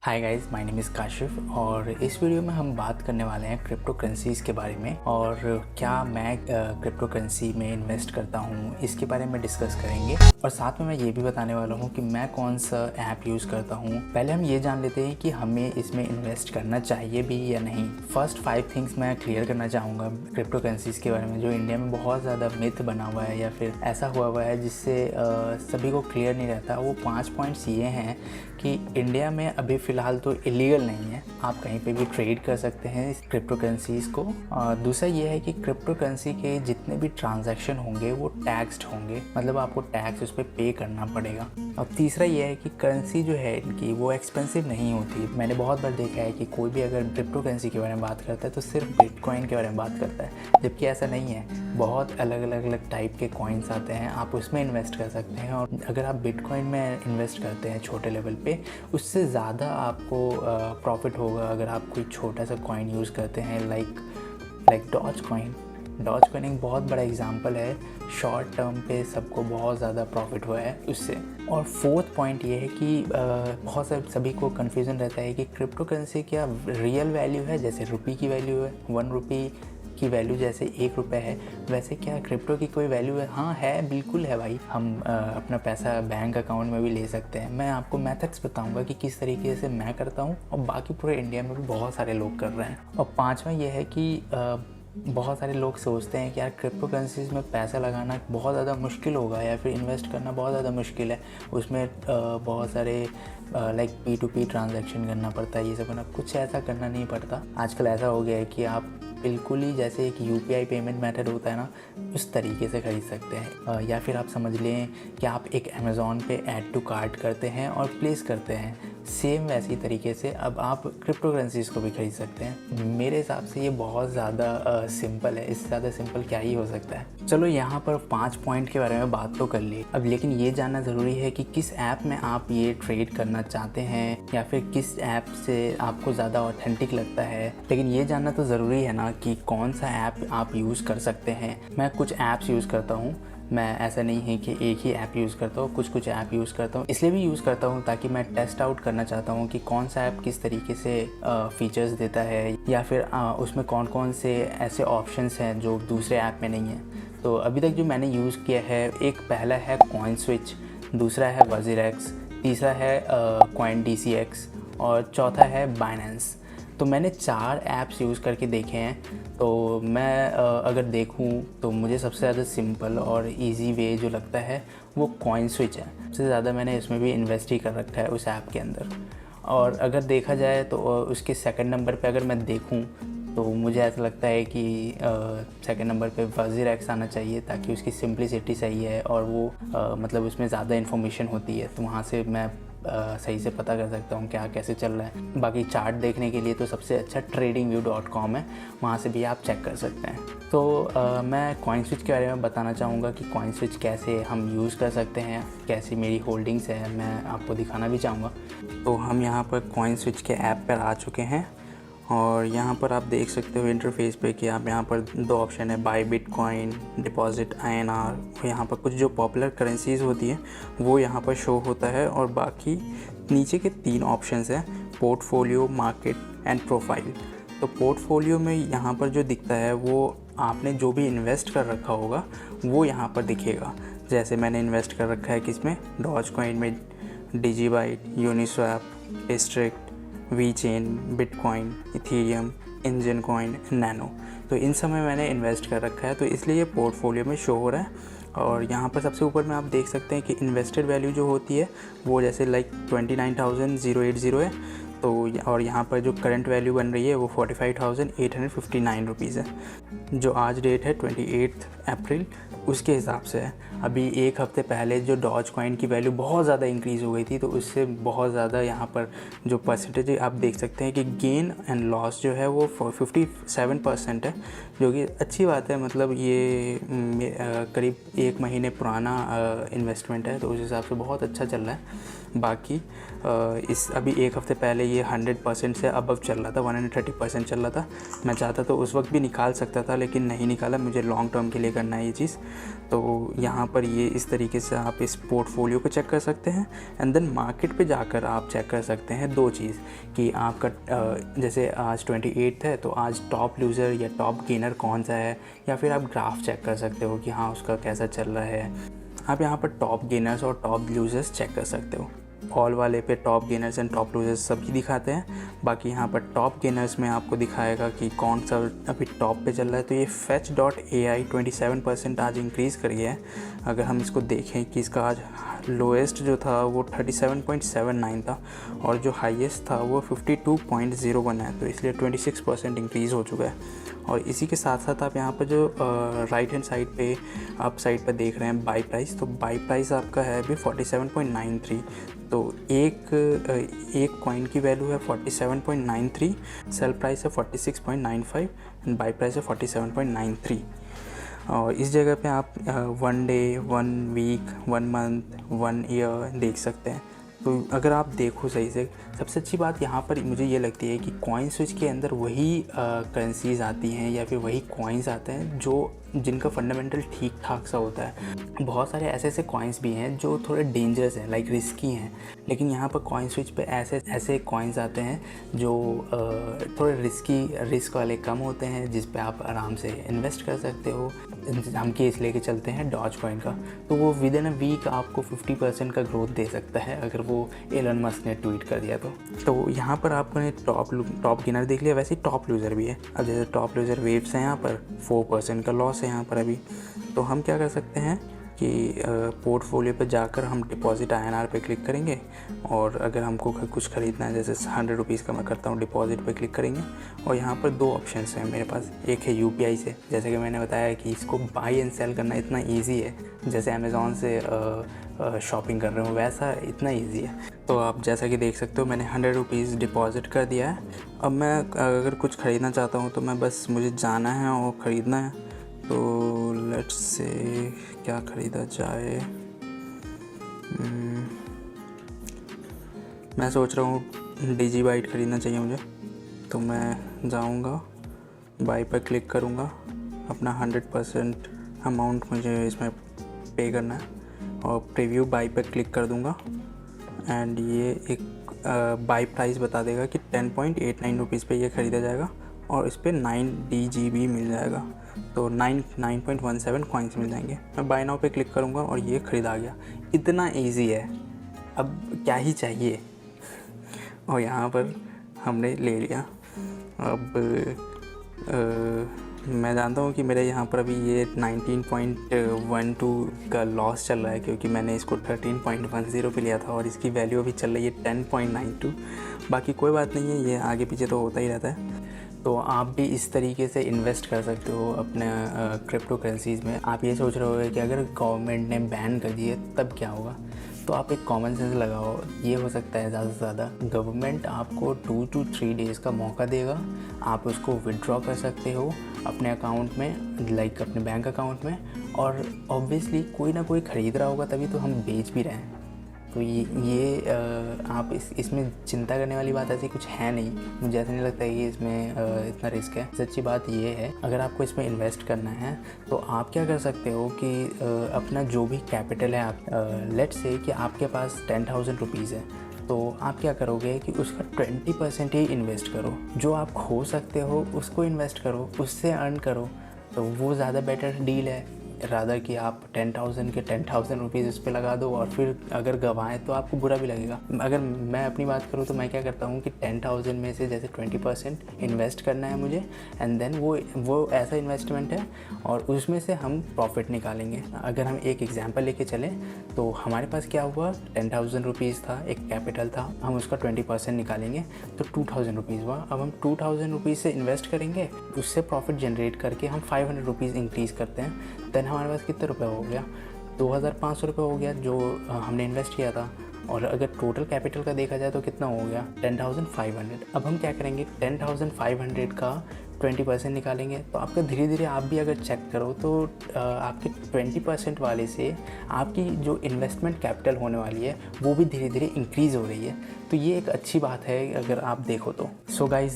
Hi guys, my name is Kashif और इस video में हम बात करने वाले हैं क्रिप्टो करेंसीज़ के बारे में और क्या मैं क्रिप्टो करेंसी में इन्वेस्ट करता हूँ इसके बारे में डिस्कस करेंगे। और साथ में मैं ये भी बताने वाला हूँ कि मैं कौन सा ऐप यूज़ करता हूँ। पहले हम ये जान लेते हैं कि हमें इसमें इन्वेस्ट करना चाहिए भी या नहीं। फर्स्ट 5 थिंग्स मैं क्लियर करना चाहूँगा क्रिप्टो करेंसीज़ के बारे में, जो इंडिया में बहुत ज़्यादा मिथ बना हुआ है या फिर ऐसा हुआ है जिससे सभी को क्लियर नहीं रहता। वो 5 पॉइंट्स ये हैं कि इंडिया में अभी फ़िलहाल तो इलीगल नहीं है, आप कहीं पे भी ट्रेड कर सकते हैं इस क्रिप्टो करेंसीज़ को। दूसरा ये है कि क्रिप्टो करेंसी के जितने भी ट्रांजैक्शन होंगे वो टैक्स्ड होंगे, मतलब आपको टैक्स उस पर पे करना पड़ेगा। और तीसरा ये है कि करेंसी जो है इनकी वो एक्सपेंसिव नहीं होती। मैंने बहुत बार देखा है कि कोई भी अगर क्रिप्टो करेंसी के बारे में बात करता है तो सिर्फ बिटकॉइन के बारे में बात करता है, जबकि ऐसा नहीं है। बहुत अलग अलग टाइप के कॉइन्स आते हैं, आप उसमें इन्वेस्ट कर सकते हैं। और अगर आप बिटकॉइन में इन्वेस्ट करते हैं छोटे लेवल पे, उससे ज़्यादा आपको प्रॉफिट होगा अगर आप कोई छोटा सा कॉइन यूज़ करते हैं like Doge coin. Doge coin एक बहुत बड़ा एग्जांपल है, शॉर्ट टर्म पे सबको बहुत ज़्यादा प्रॉफिट हुआ है उससे। और फोर्थ पॉइंट ये है कि बहुत सभी को कन्फ्यूज़न रहता है कि क्रिप्टो करेंसी क्या रियल वैल्यू है, जैसे रुपये की वैल्यू है, 1 रुपये की वैल्यू जैसे 1 रुपये है, वैसे क्या क्रिप्टो की कोई वैल्यू है? हाँ है, बिल्कुल है भाई। हम अपना पैसा बैंक अकाउंट में भी ले सकते हैं। मैं आपको मेथड्स बताऊंगा कि किस तरीके से मैं करता हूँ और बाकी पूरे इंडिया में भी बहुत सारे लोग कर रहे हैं। और पांचवा ये है कि बहुत सारे लोग सोचते हैं कि यार क्रिप्टो करेंसीज में पैसा लगाना बहुत ज़्यादा मुश्किल होगा या फिर इन्वेस्ट करना बहुत ज़्यादा मुश्किल है, उसमें बहुत सारे लाइक P2P ट्रांजैक्शन करना पड़ता है, ये सब करना। कुछ ऐसा करना नहीं पड़ता। आजकल ऐसा हो गया है कि आप बिल्कुल ही जैसे एक UPI पेमेंट मेथड होता है ना, उस तरीके से ख़रीद सकते हैं। या फिर आप समझ लें कि आप एक अमेज़ॉन पे ऐड टू कार्ट करते हैं और प्लेस करते हैं, सेम वैसी तरीके से अब आप क्रिप्टो करेंसीज़ को भी ख़रीद सकते हैं। मेरे हिसाब से ये बहुत ज़्यादा सिंपल है, इससे ज़्यादा सिंपल क्या ही हो सकता है। चलो यहाँ पर 5 पॉइंट के बारे में बात तो कर ली, अब लेकिन ये जानना ज़रूरी है कि किस ऐप में आप ये ट्रेड करना चाहते हैं या फिर किस ऐप से आपको ज़्यादा ऑथेंटिक लगता है। लेकिन ये जानना तो ज़रूरी है ना कि कौन सा ऐप आप यूज़ कर सकते हैं। मैं कुछ ऐप्स यूज़ करता हूँ, मैं ऐसा नहीं है कि एक ही ऐप यूज़ करता हूँ, कुछ ऐप यूज़ करता हूँ। इसलिए भी यूज़ करता हूँ ताकि मैं टेस्ट आउट करना चाहता हूँ कि कौन सा ऐप किस तरीके से फ़ीचर्स देता है या फिर उसमें कौन कौन से ऐसे ऑप्शंस हैं जो दूसरे ऐप में नहीं हैं। तो अभी तक जो मैंने यूज़ किया है, एक पहला है CoinSwitch, दूसरा है WazirX, तीसरा है CoinDCX और चौथा है Binance। तो मैंने 4 ऐप्स यूज़ करके देखे हैं। तो मैं अगर देखूं तो मुझे सबसे ज़्यादा सिंपल और इजी वे जो लगता है वो CoinSwitch है। सबसे ज़्यादा मैंने इसमें भी इन्वेस्ट ही कर रखा है उस ऐप के अंदर। और अगर देखा जाए तो उसके सेकंड नंबर पे अगर मैं देखूं तो मुझे ऐसा लगता है कि सेकंड नंबर पे WazirX आना चाहिए, ताकि उसकी सिंप्लिसिटी सही है और वो मतलब उसमें ज़्यादा इन्फॉर्मेशन होती है, तो वहाँ से मैं सही से पता कर सकता हूँ क्या कैसे चल रहा है। बाकी चार्ट देखने के लिए तो सबसे अच्छा tradingview.com है, वहाँ से भी आप चेक कर सकते हैं। तो मैं CoinSwitch के बारे में बताना चाहूँगा कि CoinSwitch कैसे हम यूज़ कर सकते हैं, कैसी मेरी होल्डिंग्स है, मैं आपको दिखाना भी चाहूँगा। तो हम यहाँ पर CoinSwitch के ऐप पर आ चुके हैं और यहाँ पर आप देख सकते हो इंटरफेस पे कि आप यहाँ पर 2 ऑप्शन है, बाय बिटकॉइन, डिपॉजिट INR। यहाँ पर कुछ जो पॉपुलर करेंसीज़ होती हैं वो यहाँ पर शो होता है और बाकी नीचे के 3 ऑप्शंस हैं, पोर्टफोलियो, मार्केट एंड प्रोफाइल। तो पोर्टफोलियो में यहाँ पर जो दिखता है वो आपने जो भी इन्वेस्ट कर रखा होगा वो यहाँ पर दिखेगा। जैसे मैंने इन्वेस्ट कर रखा है किसमें, डॉज कॉइन में, DigiByte, Uniswap, District, VeChain, Bitcoin, Ethereum, Enjin coin, Nano. तो इन सब में मैंने इन्वेस्ट कर रखा है, तो इसलिए ये पोर्टफोलियो में शो हो रहा है। और यहाँ पर सबसे ऊपर में आप देख सकते हैं कि इन्वेस्टेड वैल्यू जो होती है वो जैसे लाइक 29,080 है। तो और यहाँ पर जो करंट वैल्यू बन रही है वो 45,859 रुपीज़ है, जो आज डेट है 28 अप्रैल, उसके हिसाब से है। अभी 1 हफ्ते पहले जो डॉज कॉइन की वैल्यू बहुत ज़्यादा इंक्रीज़ हो गई थी, तो उससे बहुत ज़्यादा यहाँ पर जो परसेंटेज आप देख सकते हैं कि गेन एंड लॉस जो है वो 57% है, जो कि अच्छी बात है। मतलब ये करीब 1 महीने पुराना इन्वेस्टमेंट है, तो उस हिसाब से बहुत अच्छा चल रहा है। बाकी इस अभी 1 हफ्ते पहले ये 100% से अबव चल रहा था, 130% चल रहा था। मैं चाहता तो उस वक्त भी निकाल सकता था, लेकिन नहीं निकाला, मुझे लॉन्ग टर्म के लिए करना है ये चीज़। तो यहाँ पर ये इस तरीके से आप इस पोर्टफोलियो को चेक कर सकते हैं। एंड देन मार्केट पे जाकर आप चेक कर सकते हैं दो चीज़ कि आपका जैसे आज 28 है तो आज टॉप लूज़र या टॉप गेनर कौन सा है, या फिर आप ग्राफ चेक कर सकते हो कि हाँ उसका कैसा चल रहा है। आप यहाँ पर टॉप गेनर्स और टॉप लूज़र्स चेक कर सकते हो। ऑल वाले पे top gainers and top losers सभी दिखाते हैं। बाकी यहाँ पर टॉप गेनर्स में आपको दिखाएगा कि कौन सा अभी टॉप पे चल रहा है। तो ये Fetch.ai 27% आज इंक्रीज़ कर गया है। अगर हम इसको देखें कि इसका आज लोएस्ट जो था वो 37.79 था और जो हाईएस्ट था वो 52.01 है, तो इसलिए 26% इंक्रीज़ हो चुका है। और इसी के साथ साथ आप यहाँ पर जो राइट हैंड साइड पे अप साइड पर देख रहे हैं बाई प्राइस, तो बाई प्राइस आपका है अभी 47.93। तो एक कॉइन की वैल्यू है 47.93, सेल प्राइस है 46.95 एंड बाई प्राइस है 47.93। और इस जगह पे आप 1 डे, 1 वीक, 1 मंथ, 1 ईयर देख सकते हैं। तो अगर आप देखो सही से, सबसे अच्छी बात यहाँ पर मुझे ये लगती है कि कॉइन स्विच के अंदर वही करेंसीज आती हैं या फिर वही कॉइन्स आते हैं जो जिनका फंडामेंटल ठीक ठाक सा होता है। बहुत सारे ऐसे कॉइन्स भी हैं जो थोड़े डेंजरस हैं, लाइक रिस्की हैं, लेकिन यहाँ पर कॉइन स्विच पे ऐसे कॉइन्स आते हैं जो थोड़े रिस्क वाले कम होते हैं, जिस पे आप आराम से इन्वेस्ट कर सकते हो। हम केस लेके चलते हैं डॉज कॉइन का, तो वो विद इन अ वीक आपको 50% का ग्रोथ दे सकता है अगर वो एलन मस्क ने ट्वीट कर दिया तो यहाँ पर आपने टॉप गेनर देख लिया, वैसे ही टॉप लूज़र भी है। अब जैसे टॉप लूज़र वेव्स हैं, यहाँ पर 4% का लॉस है यहाँ पर अभी। तो हम क्या कर सकते हैं कि पोर्टफोलियो पे जाकर हम डिपॉजिट INR पे क्लिक करेंगे, और अगर हमको कुछ ख़रीदना है जैसे 100 रुपीज़ का मैं करता हूँ, डिपॉजिट पे क्लिक करेंगे और यहाँ पर दो ऑप्शंस हैं मेरे पास। एक है UPI से, जैसे कि मैंने बताया कि इसको बाई एंड सेल करना इतना ईजी है, जैसे अमेज़ॉन से शॉपिंग कर रहे हो वैसा इतना ईजी है। तो आप जैसा कि देख सकते हो मैंने 100 रुपीज़ डिपॉजिट कर दिया है। अब मैं अगर कुछ ख़रीदना चाहता हूँ तो मैं बस मुझे जाना है और ख़रीदना है। तो लेट्स से क्या ख़रीदा जाए। मैं सोच रहा हूँ डिजीबाइट ख़रीदना चाहिए मुझे, तो मैं जाऊँगा बाई पर क्लिक करूँगा, अपना 100% अमाउंट मुझे इसमें पे करना है और प्रीव्यू बाई पर क्लिक कर दूँगा। एंड ये एक बाई प्राइस बता देगा कि 10.89 रुपीज़ पे ये ख़रीदा जाएगा और इस पर 9 DGB मिल जाएगा, तो 9.17 कॉइन्स मिल जाएंगे। मैं बाय नाउ पे क्लिक करूँगा और ये ख़रीदा गया। इतना इजी है, अब क्या ही चाहिए। और यहाँ पर हमने ले लिया। अब मैं जानता हूँ कि मेरे यहाँ पर अभी ये 19.12 का लॉस चल रहा है, क्योंकि मैंने इसको 13.10 पे लिया था और इसकी वैल्यू अभी चल रही है 10.92। बाकी कोई बात नहीं है, ये आगे पीछे तो होता ही रहता है। तो आप भी इस तरीके से इन्वेस्ट कर सकते हो अपने क्रिप्टो करेंसीज़ में। आप ये सोच रहे हो कि अगर गवर्नमेंट ने बैन कर दिए तब क्या होगा, तो आप एक कॉमन सेंस लगाओ। ये हो सकता है ज़्यादा से ज़्यादा गवर्नमेंट आपको 2 to 3 डेज़ का मौका देगा, आप उसको विड्रॉ कर सकते हो अपने अकाउंट में, लाइक अपने बैंक अकाउंट में। और ऑब्वियसली कोई ना कोई ख़रीद रहा होगा, तभी तो हम बेच भी रहे हैं। तो ये आप इसमें चिंता करने वाली बात ऐसी कुछ है नहीं। मुझे ऐसा नहीं लगता है कि इसमें इतना रिस्क है। सच्ची बात ये है, अगर आपको इसमें इन्वेस्ट करना है तो आप क्या कर सकते हो कि अपना जो भी कैपिटल है, आप लेट्स से कि आपके पास 10,000 रुपीज़ है, तो आप क्या करोगे कि उसका 20% ही इन्वेस्ट करो। जो आप खो सकते हो उसको इन्वेस्ट करो, उससे अर्न करो, तो वो ज़्यादा बेटर डील है रादर कि आप 10,000 के 10,000 रुपीज़ उस पर लगा दो और फिर अगर गंवाएं तो आपको बुरा भी लगेगा। अगर मैं अपनी बात करूँ तो मैं क्या करता हूँ कि 10,000 में से जैसे 20% इन्वेस्ट करना है मुझे, एंड देन वो ऐसा इन्वेस्टमेंट है और उसमें से हम प्रॉफिट निकालेंगे। अगर हम एक एग्जांपल लेके चलें तो हमारे पास क्या हुआ, 10,000 रुपीज़ था, एक कैपिटल था, हम उसका 20% निकालेंगे तो 2,000 रुपीज़ हुआ। अब हम 2,000 रुपीज़ से इन्वेस्ट करेंगे, उससे प्रॉफिट जनरेट करके हम 500 रुपीज़ इंक्रीज़ करते हैं, देन हमारे पास कितने रुपए हो गया, 2,500 रुपये हो गया जो हमने इन्वेस्ट किया था। और अगर टोटल कैपिटल का देखा जाए तो कितना हो गया, 10,500। अब हम क्या करेंगे, 10,500 का 20% निकालेंगे। तो आपका धीरे धीरे आप भी अगर चेक करो तो आपके 20% वाले से आपकी जो इन्वेस्टमेंट कैपिटल होने वाली है वो भी धीरे धीरे इंक्रीज़ हो रही है। तो ये एक अच्छी बात है अगर आप देखो तो। So guys,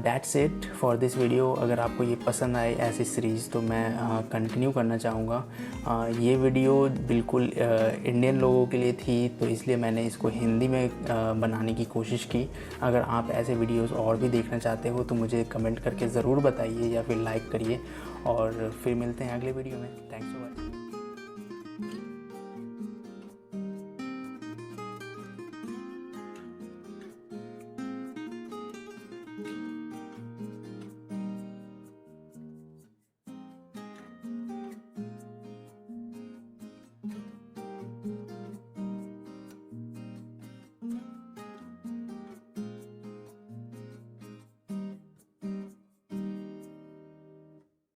that's it for this video. अगर आपको ये पसंद आए ऐसी सीरीज़ तो मैं कंटिन्यू करना चाहूँगा। ये वीडियो बिल्कुल इंडियन लोगों के लिए थी, तो इसलिए मैंने इसको हिंदी में बनाने की कोशिश की। अगर आप ऐसे वीडियोस और भी देखना चाहते हो तो मुझे कमेंट करके ज़रूर बताइए या फिर लाइक करिए, और फिर मिलते हैं अगले वीडियो में। Thanks for